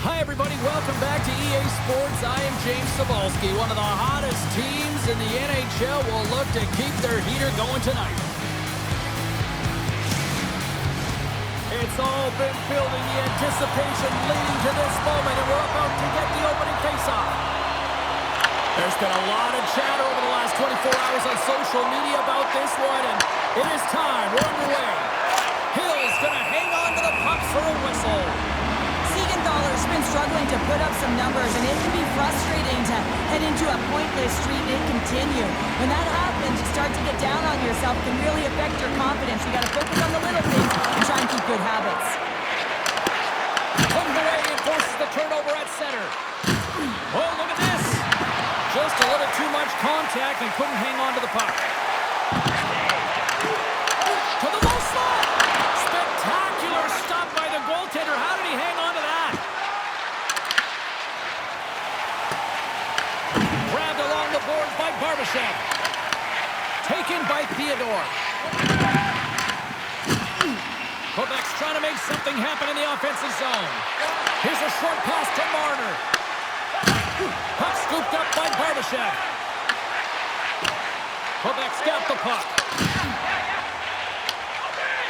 Hi, everybody. Welcome back to EA Sports. I am James Cebulski. One of the hottest teams in the NHL will look to keep their heater going tonight. It's all been building, the anticipation leading to this moment, and we're about to get the opening faceoff. There's been a lot of chatter over the last 24 hours on social media about this one, and it is time. We're underway. Hill's going to hang on to the puck for a whistle. Siegenthaler's been struggling to put up some numbers, and it can be frustrating to head into a pointless streak and continue. When that happens, you start to get down on yourself. It can really affect your confidence. You got to focus on the little things and try and keep good habits. Comes away and forces the turnover at center. Oh, look at this. Just a little too much contact and couldn't hang on to the puck. To the low slot. Spectacular stop by the goaltender. How did he hang on to that? Grabbed along the boards by Barbashev. Taken by Theodore. Quebec's trying to make something happen in the offensive zone. Here's a short pass to Marner. Puck scooped up by Barbashev. Quebec's got the puck.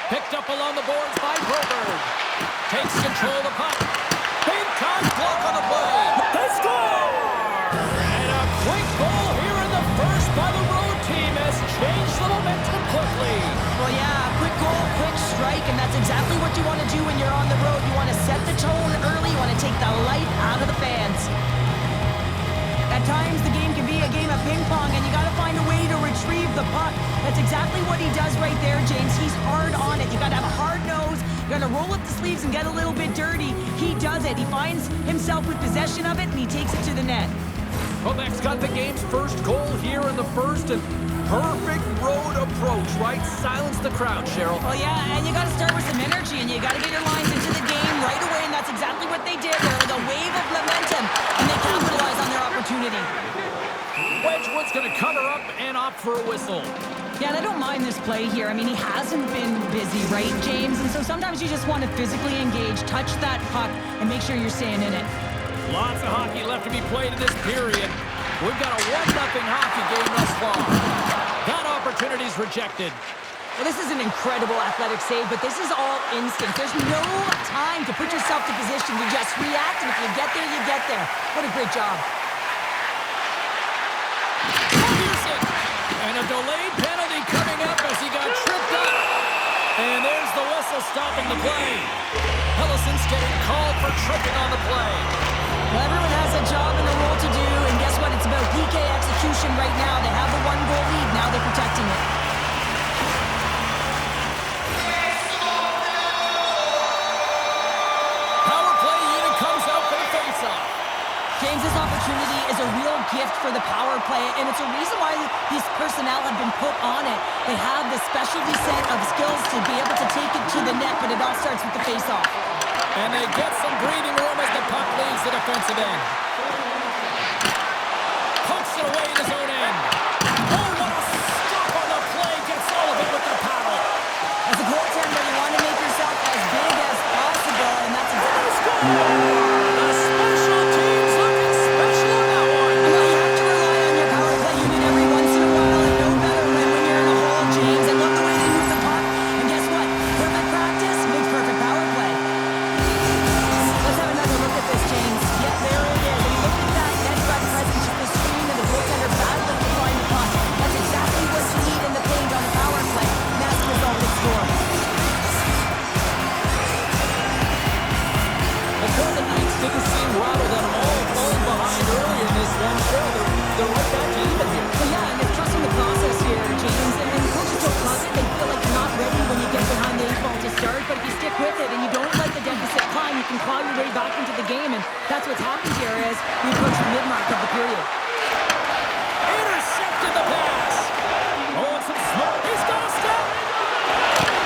Picked up along the boards by Broberg. Takes control of the puck. Big time block on the play. They score! And a quick goal here in the first by the road team has changed the momentum quickly. Well, yeah, quick goal, quick strike, and that's exactly what you want to do when you're on the road. You want to set the tone early. You want to take the life out of the fans. At times, the game can be a game of ping pong, and you got to find a way to retrieve the puck. That's exactly what he does right there, James. He's hard on it. You got to have a hard nose. You got to roll up the sleeves and get a little bit dirty. He does it. He finds himself with possession of it, and he takes it to the net. Quebec's got the game's first goal here in the first, and perfect road approach, right? Silence the crowd, Cheryl. Well, yeah, and you got to start with some energy, and you got to get your lines into the game right away, and that's exactly what they did. They're like a wave of momentum, and they capitalize on their opportunity. Wedgewood's going to cover up and opt for a whistle. Yeah, and I don't mind this play here. I mean, he hasn't been busy, right, James? And so sometimes you just want to physically engage, touch that puck, and make sure you're staying in it. Lots of hockey left to be played in this period. We've got a 1-0 hockey game thus far. That opportunity's rejected. Well, this is an incredible athletic save, but this is all instinct. There's no time to put yourself to position. You just react, and if you get there, you get there. What a great job. And a delayed penalty coming up as he got tripped up. And there's the whistle stopping the play. Hellison's getting called for tripping on the play. Well, everyone has a job and a role to do, and guess what? It's about VGK execution right now. They have a 1-goal lead. Now they're protecting it. Power play unit comes out for the faceoff. James, this opportunity is a real gift for the power play, and it's a reason why these personnel have been put on it. They have the specialty set of skills to be able to take it to the net, but it all starts with the faceoff. And they get some breathing room as the puck leaves the defensive end. Pokes it away in his own end. Oh, what a stop on the play. Gets all of it with the paddle. As a goaltender, you want to make yourself as big as possible, and that's exactly The special teams looking special on that one. Well, you have to rely on your power play unit every once in a while, and no better when you're in a hole, James. And look the way they move the puck. And guess what? Perfect practice makes perfect power play. Let's have another look at this, James. Yep, there it is. And you look at that net front presence with the screen and the goaltender battling to find the puck. That's exactly what you need in the paint on a power play. And that's the result of the score. The Golden Knights didn't seem rattled at all, falling behind early in this one. Sure, they're right back to even here. Well, yeah, and it's trusting the process here, James. And coaches don't love it. They feel like you're not ready when you get behind the 8-ball to start. But if you stick with it and you don't let the deficit climb, you can claw your way back into the game. And that's what's happened here as we approach the mid-mark of the period. Intercepted the pass. Oh, and some smoke. He's got a step.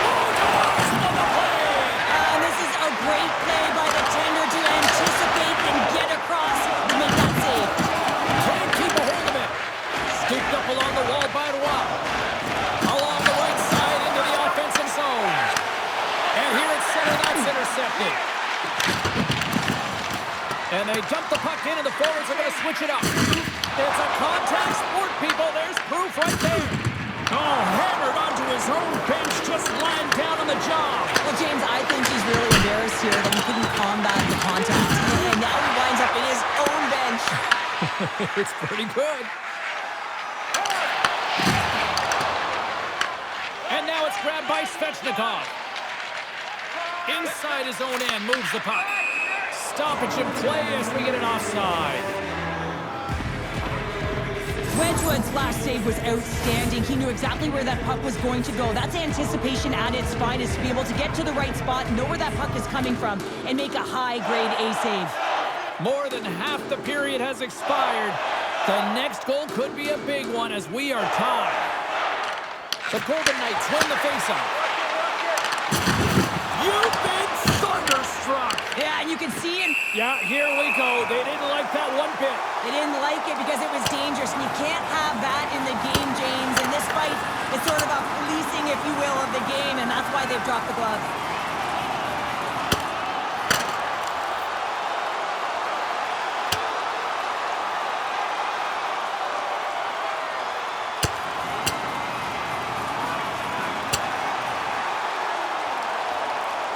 Oh, gosh, on the play. And this is a great play by the tender to anticipate and get across to make that save. Can't keep a hold of it. Scooped up along the wall by Roy. Along the right side into the offensive zone. And here at center, that's intercepted. And they dump the puck in, and the forwards are going to switch it up. It's a contact sport, people. There's proof right there. Oh, hammered onto his own bench, just lying down on the job. Well, James, I think he's really embarrassed here that he couldn't combat the contact. And now he winds up in his own bench. It's pretty good. And now it's grabbed by Svechnikov. Inside his own end, moves the puck. Stoppage in play as we get an offside. Wedgewood's last save was outstanding. He knew exactly where that puck was going to go. That's anticipation at its finest, to be able to get to the right spot, know where that puck is coming from, and make a high-grade A save. More than half the period has expired. The next goal could be a big one as we are tied. The Golden Knights win the faceoff. You've been thunderstruck. Yeah, and you can see him. Yeah, here we go. They didn't like that one bit. They didn't like it because it was dangerous, and you can't have that in the game, James. And this fight is sort of a policing, if you will, of the game, and that's why they've dropped the glove.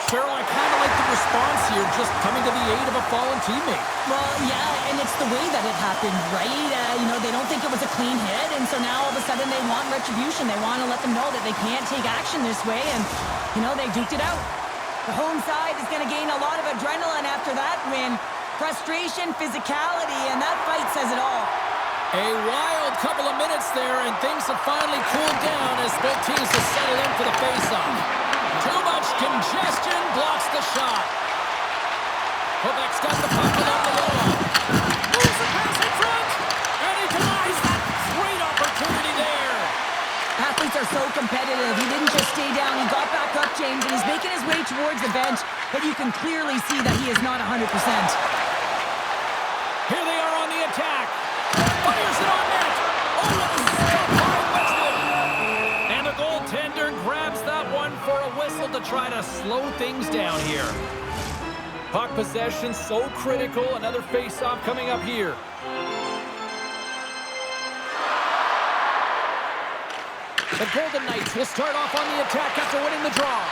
Cheryl, I kind of like the response here, just coming to the aid of a fallen teammate. Well, yeah, and it's the way that it happened, right? They don't think it was a clean hit, and so now all of a sudden they want retribution. They want to let them know that they can't take action this way, and, they duked it out. The home side is going to gain a lot of adrenaline after that win. Frustration, physicality, and that fight says it all. A wild couple of minutes there, and things have finally cooled down as both teams have settled in for the face-off. Too much congestion blocks the shot. Quebec's got the puck along the wall. Moves the pass in front, and he denies that great opportunity there. Athletes are so competitive. He didn't just stay down. He got back up, James, and he's making his way towards the bench, but you can clearly see that he is not 100%. Here they are on the attack. Fires it on net. Oh, what a stop by Wedgewood. And the goaltender grabs that one for a whistle to try to slow things down here. Puck possession so critical. Another face-off coming up here. The Golden Knights will start off on the attack after winning the draw.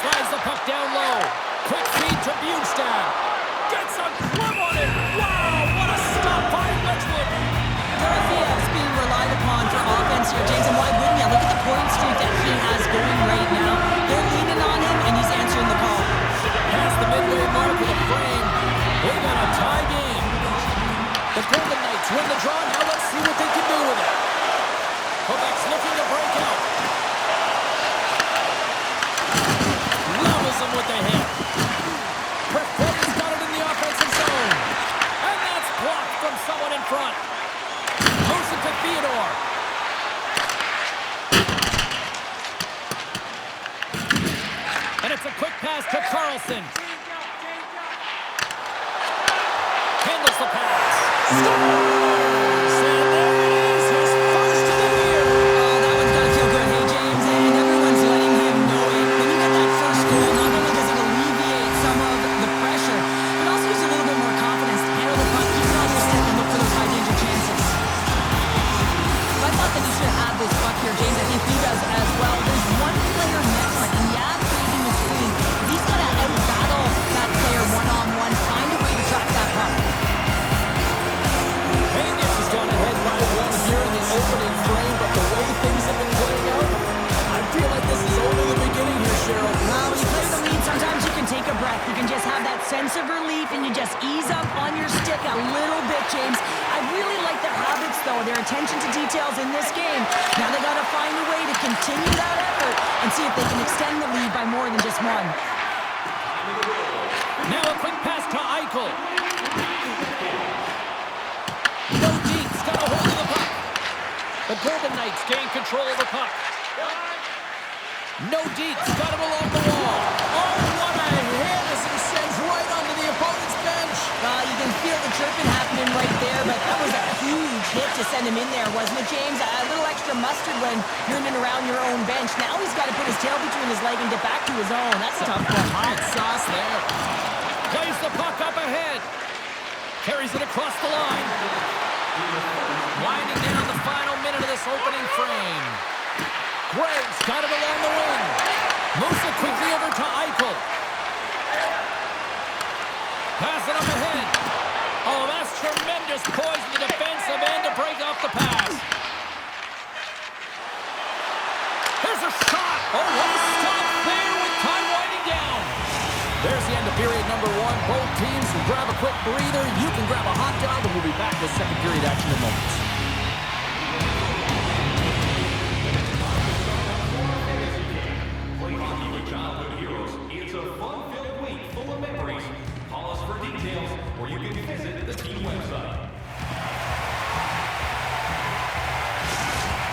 Slides the puck down low. Quick feed to Bjugstad. Gets a glove on it. Wow, what a stop by Wedgewood. Dorotheev's being relied upon for offense here, James, and why wouldn't you? Look at the point streak that he has going right now. They're leaning on him, and he's answering the call. Past the midway mark of the frame. We got a tie game. The Golden Knights win the draw. Now let's see what they can do with it. Quebec's looking to break out. Levels them with the hit. Perfect's got it in the offensive zone. And that's blocked from someone in front. Moves it to Theodore. And it's a quick pass to Carlson. Handles the pass. Scores! And there it is, his first of the year. Oh, that one's got to feel good, hey, James, and everyone's letting him know it. When you get that first goal, not only does it alleviate some of the pressure, but also gives you a little bit more confidence to handle the puck, keep it on your stick, and look for those high-danger chances. So I thought that he should have this puck here, James. I think he does as well. There's one player next, like in the ad in between. He's got to out-battle that player one-on-one, find a way to track that puck. Vegas has gone ahead by one here in the opening frame, but the way things have been playing out, I feel like this is only the beginning here, Cheryl. When you play the lead, sometimes you can take a breath. You can just have that sense of relief, and you just ease up on your stick a little bit, James. I really like their habits, though, their attention to details in this game. Now they got to find a way to continue that effort and see if they can extend the lead by more than just one. Now a quick pass to Eichel. No deep's got a hold of the puck. The Golden Knights gain control of the puck. No deep's got him along the wall. Oh, what a hit as he sends right onto the opponent's bench. You can feel the chirping happening right there, but that was a huge hit to send him in there, wasn't it, James? A little extra mustard when you're in and around your own bench. Now he's got to put his tail between his leg and get back to his own. That's a tough one. Hot sauce there. Plays the puck up ahead. Carries it across the line. Winding down the final minute of this opening frame. Greg's got it along the wing. Moves it quickly over to Eichel. Pass it up ahead. Oh, that's tremendous poise in the defensive end to break off the pass. There's a shot. Oh, what a stop there with time winding down. There's the end of period number 1. Both teams will grab a quick breather. You can grab a hot dog, and we'll be back with second period action in moments. It's a fun-filled week full of memories. Call us for details, or you can visit the team website.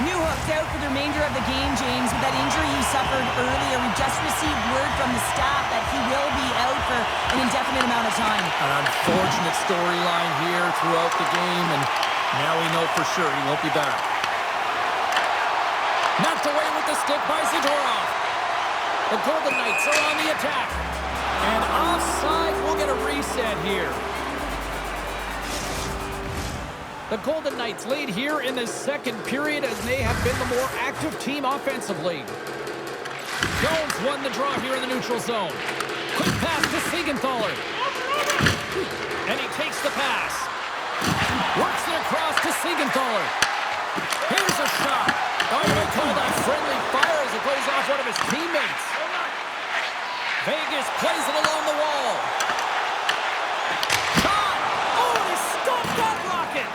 Newhook's out for the remainder of the game, James, with that injury he suffered earlier. We just received word from the staff that he will be out for an indefinite amount of time. An unfortunate storyline here throughout the game, and now we know for sure he won't be back. Knocked away with the stick by Zadorov. The Golden Knights are on the attack. And offside, we'll get a reset here. The Golden Knights lead here in the second period as they have been the more active team offensively. Jones won the draw here in the neutral zone. Quick pass to Siegenthaler. And he takes the pass. Works it across to Siegenthaler. Here's a shot. Oh, you might call that friendly fire as it goes off one of his teammates. Vegas plays it along the wall. Shot! Oh, and he stopped that rocket!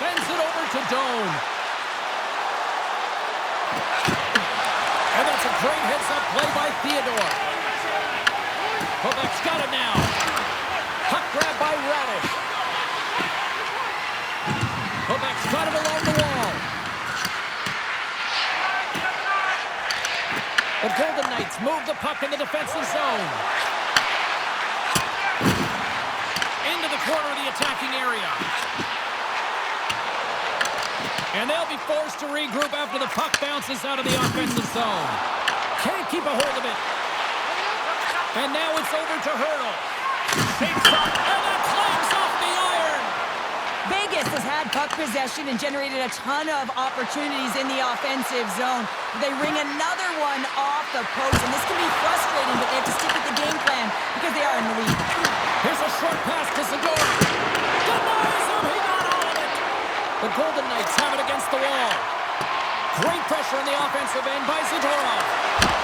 Sends it over to Doan. And that's a great heads-up play by Theodore. Quebec's got it now. Puck grab by Radish. Quebec's got it along the wall. The Golden Knights move the puck in the defensive zone. Into the corner of the attacking area. And they'll be forced to regroup after the puck bounces out of the offensive zone. Can't keep a hold of it. And now it's over to Hurdle. Shapes up, and that climbs off the iron. Vegas has had puck possession and generated a ton of opportunities in the offensive zone. They ring another one off the post, and this can be frustrating, but they have to stick with the game plan because they are in the lead. Here's a short pass to Zadorov. Denies him, he got all of it. The Golden Knights have it against the wall. Great pressure in the offensive end by Zadorov.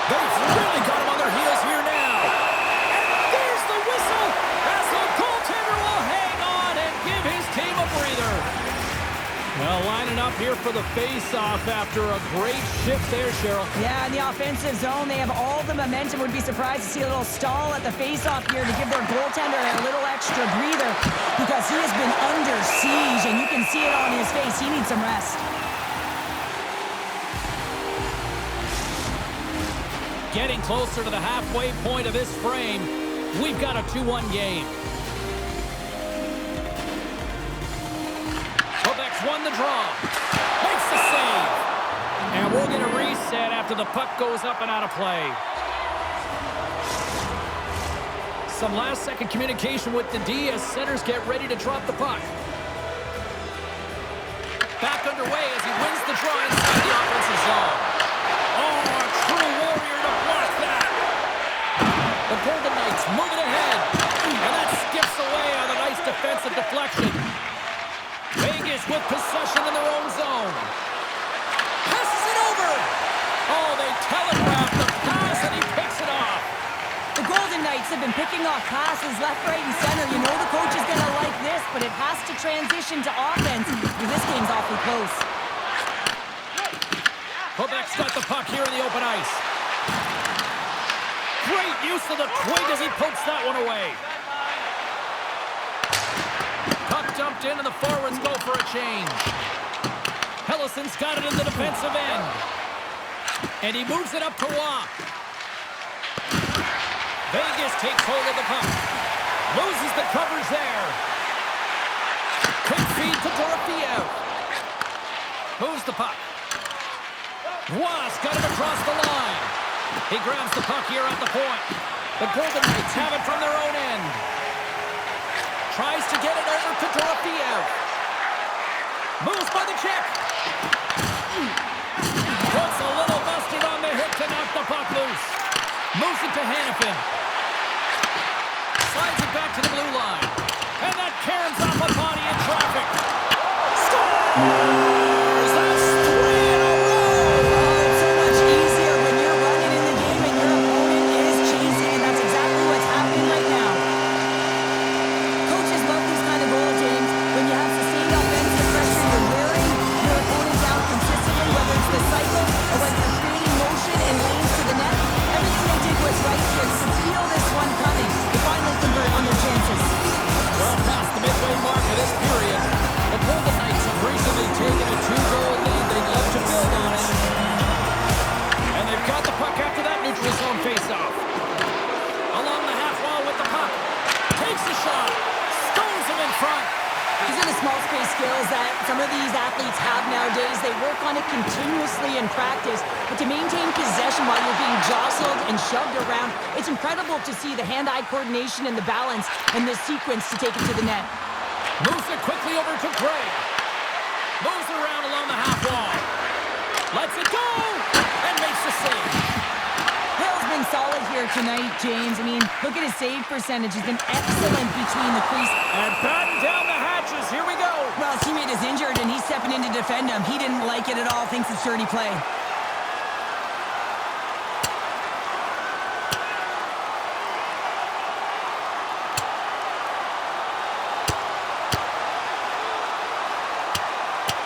They've really got him on their heels here now. And there's the whistle as the goaltender will hang on and give his team a breather. Well, lining up here for the face-off after a great shift there, Cheryl. Yeah, in the offensive zone, they have all the momentum. Would be surprised to see a little stall at the face-off here to give their goaltender a little extra breather because he has been under siege, and you can see it on his face. He needs some rest. Getting closer to the halfway point of this frame, we've got a 2-1 game. Quebec's won the draw. Makes the save. And we'll get a reset after the puck goes up and out of play. Some last-second communication with the D as centers get ready to drop the puck. Back underway as he wins the draw inside the offensive zone. Oh, a true warrior to block that. The Golden Knights move it ahead. And that skips away on a nice defensive deflection. Vegas with possession in their own zone. Passes it over. Oh, they telegraph the pass, and he picks it off. The Golden Knights have been picking off passes left, right, and center. You know the coach is going to like this, but it has to transition to offense because this game's awfully close. Quebec's got the puck here in the open ice. Great use of the twig as he pokes that one away. Puck dumped in and the forwards go for a change. Hellison's got it in the defensive end. And he moves it up to Waugh. Vegas takes hold of the puck. Loses the coverage there. Quick feed to Dorofeev. Moves the puck. Waugh's got it across the line. He grabs the puck here at the point. The Golden Knights have it from their own end. Tries to get it over to Dorofeev. Moves by the check. Puts a little mustard on the hit to knock the puck loose. Moves it to Hanifin. Slides it back to the blue line. And that caroms off a body in traffic. Scores! That's 3 in a row! Oh, it's so much easier when you're running in the game and your opponent is chasing, and that's exactly what's happening right now. Coaches love these kind of goals, James. When you have sustained offensive pressure, you're wearing your opponent down consistently, whether it's the cycle or whether you're creating motion and lanes to the net. Everything they did was right here. You can feel this one coming. They finally convert on their chances. Well past the midway mark of this period, the Golden Knights have recently taken a 2-goal lead. They'd love to build on it. And they've got the puck after that neutral zone faceoff. Along the half wall with the puck. Takes a shot. Stones him in front. These are the small space skills that some of these athletes have nowadays. They work on it continuously in practice, but to maintain possession while you're being jostled and shoved around, it's incredible to see the hand-eye coordination and the balance in this sequence to take it to the net. Moves it quickly over to Craig. Moves around along the half wall. Lets it go! And makes the save. Hill's been solid here tonight, James. I mean, look at his save percentage. He's been excellent between the crease. And batten down the hatches. Here we go. Well, his teammate is injured, and he's stepping in to defend him. He didn't like it at all. Thinks it's dirty play.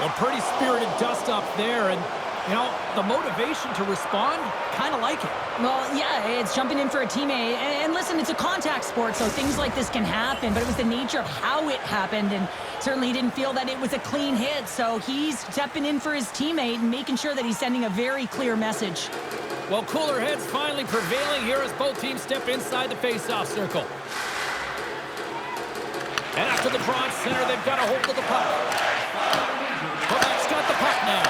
Well, pretty spirited dust-up there, and, you know, the motivation to respond, kind of like it. Well, yeah, it's jumping in for a teammate. And listen, it's a contact sport, so things like this can happen, but it was the nature of how it happened, and certainly he didn't feel that it was a clean hit, so he's stepping in for his teammate and making sure that he's sending a very clear message. Well, cooler heads finally prevailing here as both teams step inside the face-off circle. And after the draw at center, they've got a hold of the puck. Quebec's got the puck now.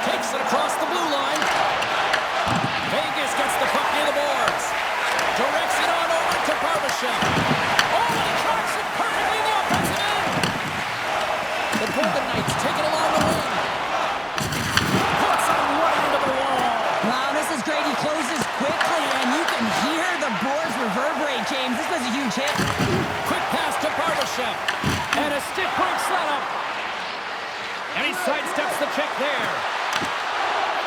Takes it across the blue line. Vegas gets the puck near the boards. Directs it on over to Barbashev. Oh, and he tracks it perfectly in the offensive end. The Golden Knights take it along the wing. Puts it right into the wall. Wow, this is great. He closes quickly, and you can hear the boards reverberate, James. This was a huge hit. Quick pass to Barbashev. And a stick break setup. And he sidesteps the check there.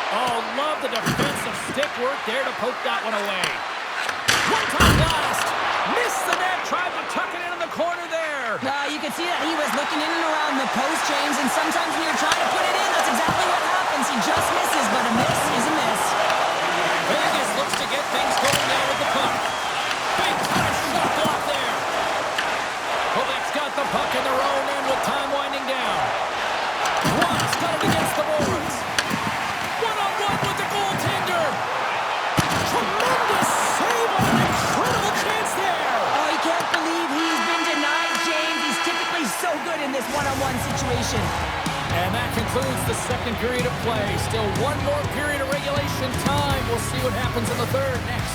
Oh, love the defensive stick work there to poke that one away. One-time blast. Missed the net. Tried to tuck it in the corner there. You could see that he was looking in and around the post, James, and sometimes when you're trying to put it in, that's exactly what happens. He just misses, but a miss is a miss. Vegas looks to get things going now with the puck. Big time shot block there. Quebec's got the puck in their own end with time winding down. One's got it against the boards. One-on-one with the goaltender. Tremendous save on an incredible chance there. Oh, you can't believe he's been denied, James. He's typically so good in this one-on-one situation. And that concludes the second period of play. Still one more period of regulation time. We'll see what happens in the third next.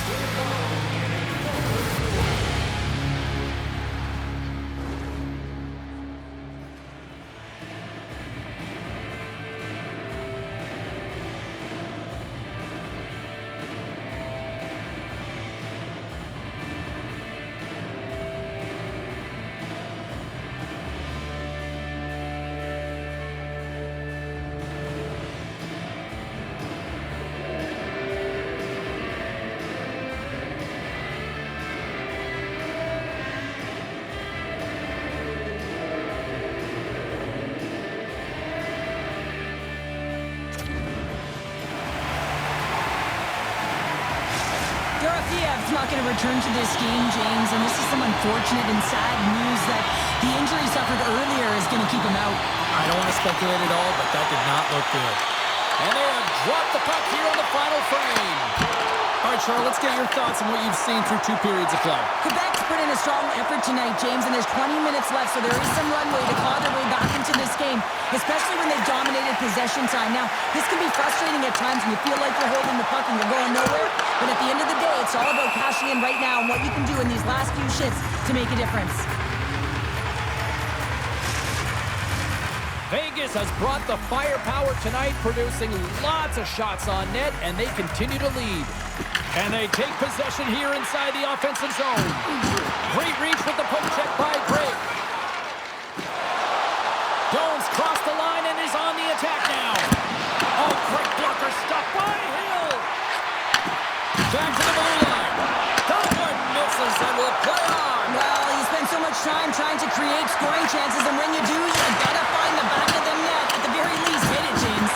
Dorofeev's not going to return to this game, James, and this is some unfortunate and sad news that the injury suffered earlier is going to keep him out. I don't want to speculate at all, but that did not look good. And they have dropped the puck here on the final frame. All right, Charles, let's get your thoughts on what you've seen through 2 periods of play. Quebec's put in a strong effort tonight, James, and there's 20 minutes left, so there is some runway to claw their way back into this game, especially when they've dominated possession time. Now, this can be frustrating at times when you feel like you're holding the puck and you're going nowhere, but at the end of the day, it's all about about cashing in right now and what you can do in these last few shifts to make a difference. Vegas has brought the firepower tonight, producing lots of shots on net, and they continue to lead. And they take possession here inside the offensive zone. Great reach with the poke check by Greg. Jones crossed the line and is on the attack now. Oh, great blocker stop by Hill. Back to the blue line. That one misses and will play on. Well, you spend so much time trying to create scoring chances, and when you do, you gotta find the back of the net. At the very least, hit it, James.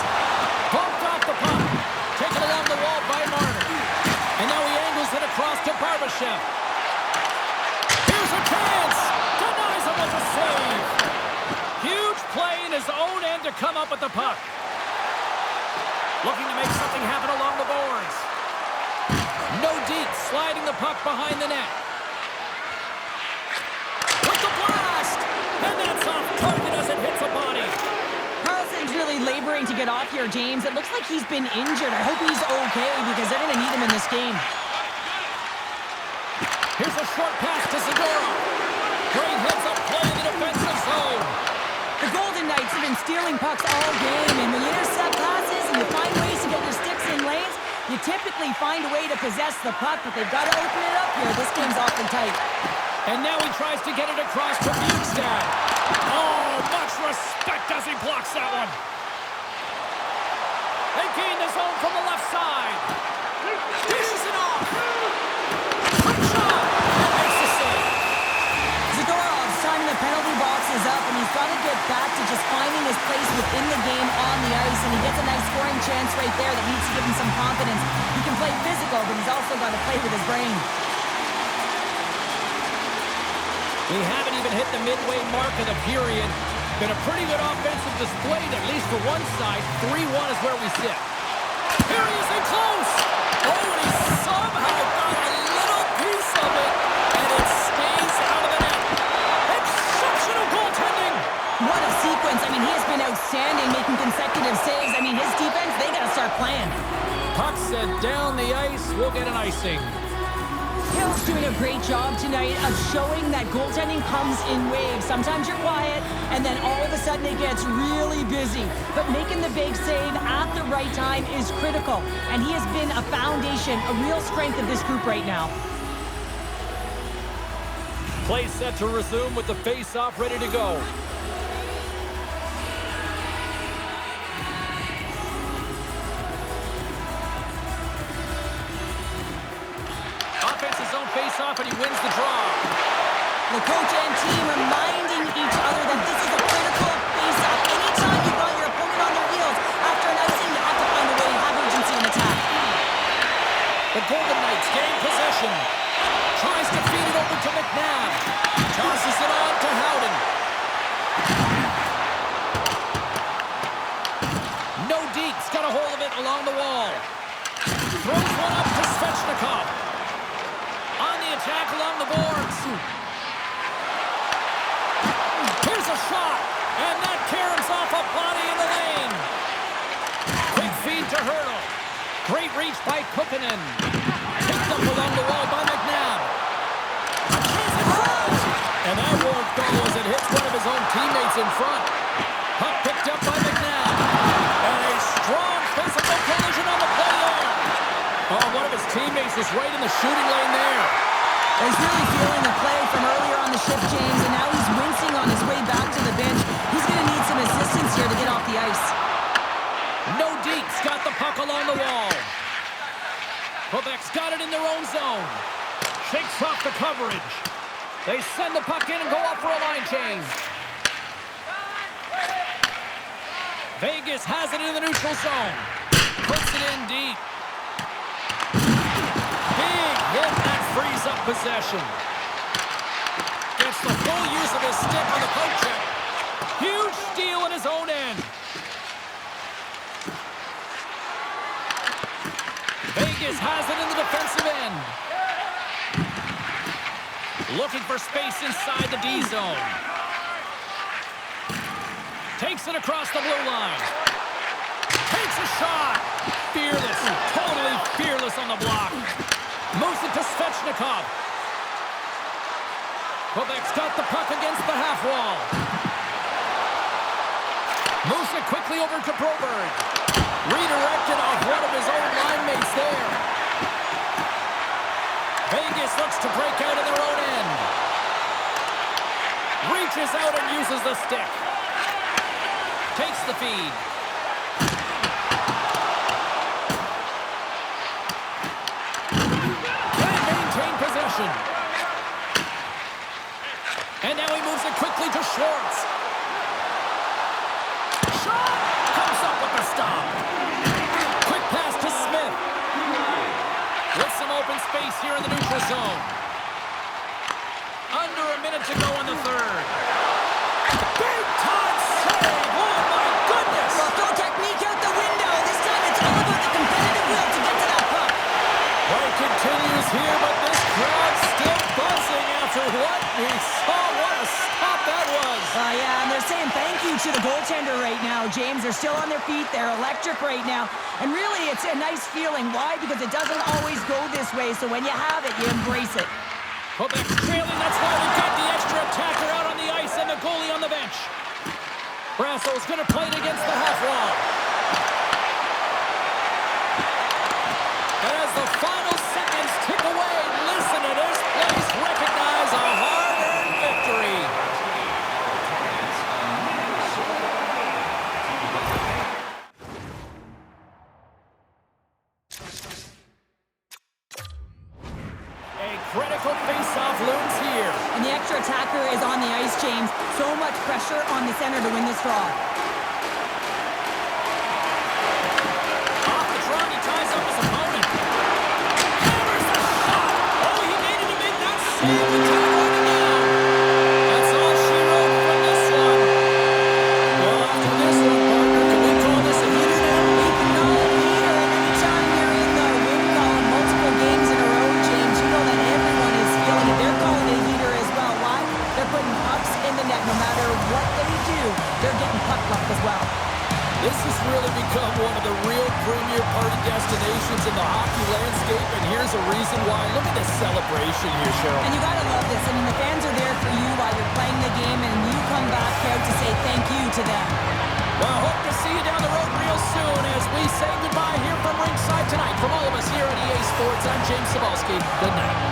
Bumped off the puck. Taken along the wall by Marner. And now he angles it across to Barbashev. Here's a chance. Denies him with a save. Huge play in his own end to come up with the puck. Looking to make something happen along the boards. Nordiques sliding the puck behind the net. With the blast! And that's off target as it hits a body. Carlson's really laboring to get off here, James. It looks like he's been injured. I hope he's okay because they're going to need him in this game. Here's a short pass to Zadorov. Great heads up play in the defensive zone. The Golden Knights have been stealing pucks all game, and when you intercept passes and you find ways to get your sticks in lanes, you typically find a way to possess the puck, but they've got to open it up here. This game's awfully tight. And now he tries to get it across to Bukestad. Oh, much respect as he blocks that one. They gain the zone from the left side. Dishes it off. Quick shot. Makes the save. Zadorov's time in the penalty box is up, and he's got to get back to just finding his place within the game on the ice, and he gets a nice scoring chance right there that needs to give him some confidence. He can play physical, but he's also got to play with his brain. We haven't even hit the midway mark of the period. Been a pretty good offensive display, at least for one side. 3-1 is where we sit. Here he is in close. Oh, and he somehow got a little piece of it, and it stays out of the net. Exceptional goaltending. What a sequence. I mean, he has been outstanding, making consecutive saves. I mean, his defense, they got to start playing. Puck sent down the ice. We'll get an icing. Hill's doing a great job tonight of showing that goaltending comes in waves. Sometimes you're quiet, and then all of a sudden it gets really busy. But making the big save at the right time is critical, and he has been a foundation, a real strength of this group right now. Play set to resume with the face-off ready to go. Offensive zone face-off, and he wins the draw. The coach and team reminding each other that this is a critical face-off. Anytime you've got your opponent on their heels after an icing, you have to find a way to have urgency in attack. The Golden Knights gain possession. Tries to feed it over to McNabb. Tosses it on to Howden. Nordiques got a hold of it along the wall. Throws one up to Svechnikov. On the attack along the boards. Here's a shot. And that caroms off a body in the lane. Quick feed to Hurdle. Great reach by Kukkinen. Picked up along the wall by McNabb. A chance in front. And that won't go as it hits one of his own teammates in front. Puck picked up by McNabb. And a strong physical collision on the play there. Oh, one of his teammates is right in the shooting lane there. He's really feeling the play from earlier on the shift, James, and now he's wincing on his way back to the bench. He's going to need some assistance here to get off the ice. Nordiques got the puck along the wall. Quebec's got it in their own zone. Shakes off the coverage. They send the puck in and go up for a line change. Vegas has it in the neutral zone. Puts it in deep. Big hit that frees up possession. Gets the full use of his stick on the poke check. Huge steal in his own end. Vegas has it in the defensive end. Looking for space inside the D zone. Takes it across the blue line. Takes a shot. Fearless. Totally fearless on the block. Moves it to Svechnikov. Quebec's got the puck against the half wall. Moves it quickly over to Broberg. Redirected off one of his own line mates there. Vegas looks to break out of their own end. Reaches out and uses the stick. Takes the feed. Can maintain possession. And now he moves it quickly to Schwartz. Shot! Comes up with the stop. Quick pass to Smith. With some open space here in the neutral zone. Under a minute to go in the third. Big time save! Oh my goodness! Well, throw technique out the window. This time it's all about the competitive will to get to that puck. Play continues here, but this crowd still buzzing after what we saw. What a stop that was! Yeah, and they're saying thank you to the goaltender right now, James. They're still on their feet. They're electric right now. And really, it's a nice feeling. Why? Because it doesn't always go this way. So when you have it, you embrace it. Quebec's trailing. That's why we got the extra attacker out on the ice and the goalie on the bench. Brasso's going to play it against the half wall. And as the final seconds tick away, listen to this place recognize a hard-earned victory. A critical face-off looms here. And the extra attacker is on the ice, James. So much pressure on the center to win this draw. Off the draw, he ties up his opponent. Hammers the shot. Oh, he needed to make that save to tie it down. That's all she wrote from this one. Well, after this one, partner, can we call this a heater now? We can call it a heater, and anytime you're in the win column multiple games in a row, James, you know that everyone is feeling it. They're calling it a heater as well. Why? They're putting pucks in the net. No matter what they do, they're getting puck luck as well. This has really become one of the real premier party destinations in the hockey landscape, and here's a reason why. Look at this celebration here, Cheryl. And you gotta love this. I mean, the fans are there for you while you're playing the game, and you come back out to say thank you to them. Well, hope to see you down the road real soon as we say goodbye here from ringside tonight. From all of us here at EA Sports, I'm James Cebulski. Good night.